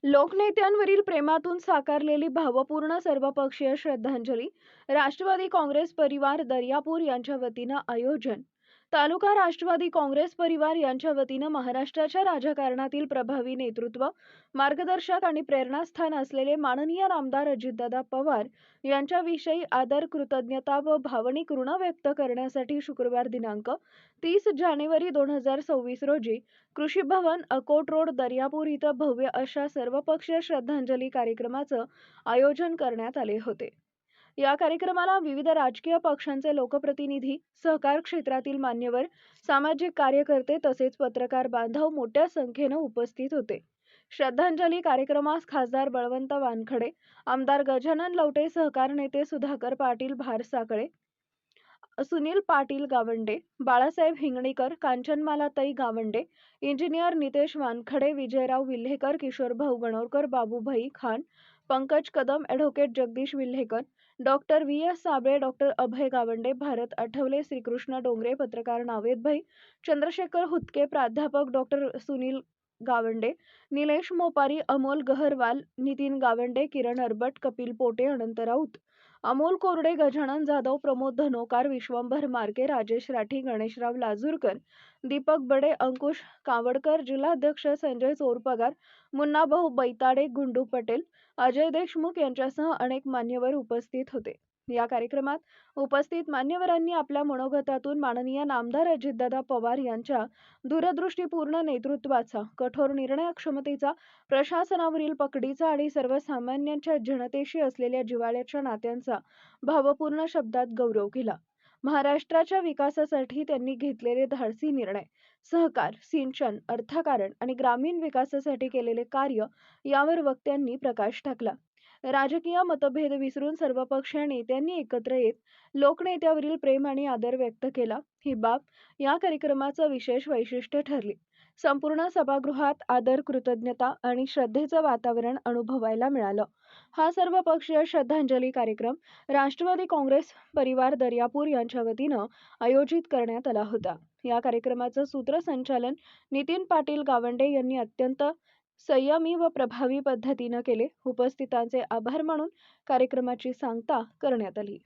लोकनेत्यांवरील प्रेमातून साकारलेली भावपूर्ण सर्वपक्षीय श्रद्धांजली राष्ट्रवादी काँग्रेस परिवार दर्यापूर यांच्या वतीनं आयोजन. तालुका राष्ट्रवादी काँग्रेस परिवार यांच्या वतीनं महाराष्ट्राच्या राजकारणातील प्रभावी नेतृत्व, मार्गदर्शक आणि प्रेरणास्थान असलेले माननीय नामदार अजितदादा पवार यांच्याविषयी आदर, कृतज्ञता व भावनिक ऋण व्यक्त करण्यासाठी शुक्रवार दिनांक 30 जानेवारी 2026 रोजी कृषी भवन, अकोट रोड, दर्यापूर इथं भव्य अशा सर्वपक्षीय श्रद्धांजली कार्यक्रमाचं आयोजन करण्यात आले होते. या कार्यक्रमाला विविध राजकीय पक्षांचे लोकप्रतिनिधी, सहकार क्षेत्रातील मान्यवर, सामाजिक कार्यकर्ते तसेच पत्रकार बांधव मोठ्या संख्येनं उपस्थित होते. श्रद्धांजली कार्यक्रमास खासदार बळवंत वानखडे, आमदार गजानन लवटे, सहकार नेते सुधाकर पाटील भारसाकळे, सुनील पाटील गावंडे, बाळासाहेब हिंगणीकर, कांचनमालाताई गावंडे, इंजिनियर नितेश वानखडे, विजयराव विल्हेकर, किशोरभाऊ Ganorkar, Babubhai Khan, Pankaj Kadam, advocate Jagdish Vilhekar, doctor V S. Sable, doctor Abhay Gawande, Bharat Athawale, Shrikrishna Dongre, पत्रकार नावेदभाई, चंद्रशेखर हुतके, प्राध्यापक डॉक्टर सुनील गावंडे, निलेश मोपारी, अमोल गहरवाल, नितीन गावंडे, किरण अरबट, कपिल पोटे, अनंत राऊत, अमोल कोरडे, गजानन जाधव, प्रमोद धनोकार, विश्वंभर मार्के, राजेश राठी, गणेशराव लाजूरकर, दीपक बडे, अंकुश कावडकर, जिल्हाध्यक्ष संजय चोरपगार, मुन्नाभाऊ बैताडे, गुंडू पटेल, अजय देशमुख यांच्यासह अनेक मान्यवर उपस्थित होते. या कार्यक्रमात उपस्थित मान्यवरांनी आपल्या मनोगतातून माननीय नामदार अजितदादा पवार यांच्या दूरदृष्टीपूर्ण नेतृत्वाचा, कठोर निर्णय क्षमतेचा, प्रशासनावरील पकडीचा आणि सर्वसामान्यांच्या जनतेशी असलेल्या जिव्हाळ्याच्या नात्यांचा भावपूर्ण शब्दात गौरव केला. महाराष्ट्राच्या विकासासाठी त्यांनी घेतलेले धाडसी निर्णय, सहकार, सिंचन, अर्थकारण आणि ग्रामीण विकासासाठी केलेले कार्य यावर वक्त्यांनी प्रकाश टाकला. राजकीय मतभेद विसरून सर्वपक्षीय नेत्यांनी एकत्र येत लोकनेत्यावरील प्रेम आणि आदर व्यक्त केला. ही बाब या कार्यक्रमाचं विशेष वैशिष्ट्य ठरली. संपूर्ण सभागृहात आदर, कृतज्ञता आणि श्रद्धेचं वातावरण अनुभवायला मिळालं. हा सर्वपक्षीय श्रद्धांजली कार्यक्रम राष्ट्रवादी काँग्रेस परिवार दर्यापूर यांच्या वतीनं आयोजित करण्यात आला होता. या कार्यक्रमाचं सूत्रसंचालन नितीन पाटील गावंडे यांनी अत्यंत संयमी व प्रभावी पद्धतीनं केले. उपस्थितांचे आभार मानून कार्यक्रमाची सांगता करण्यात आली.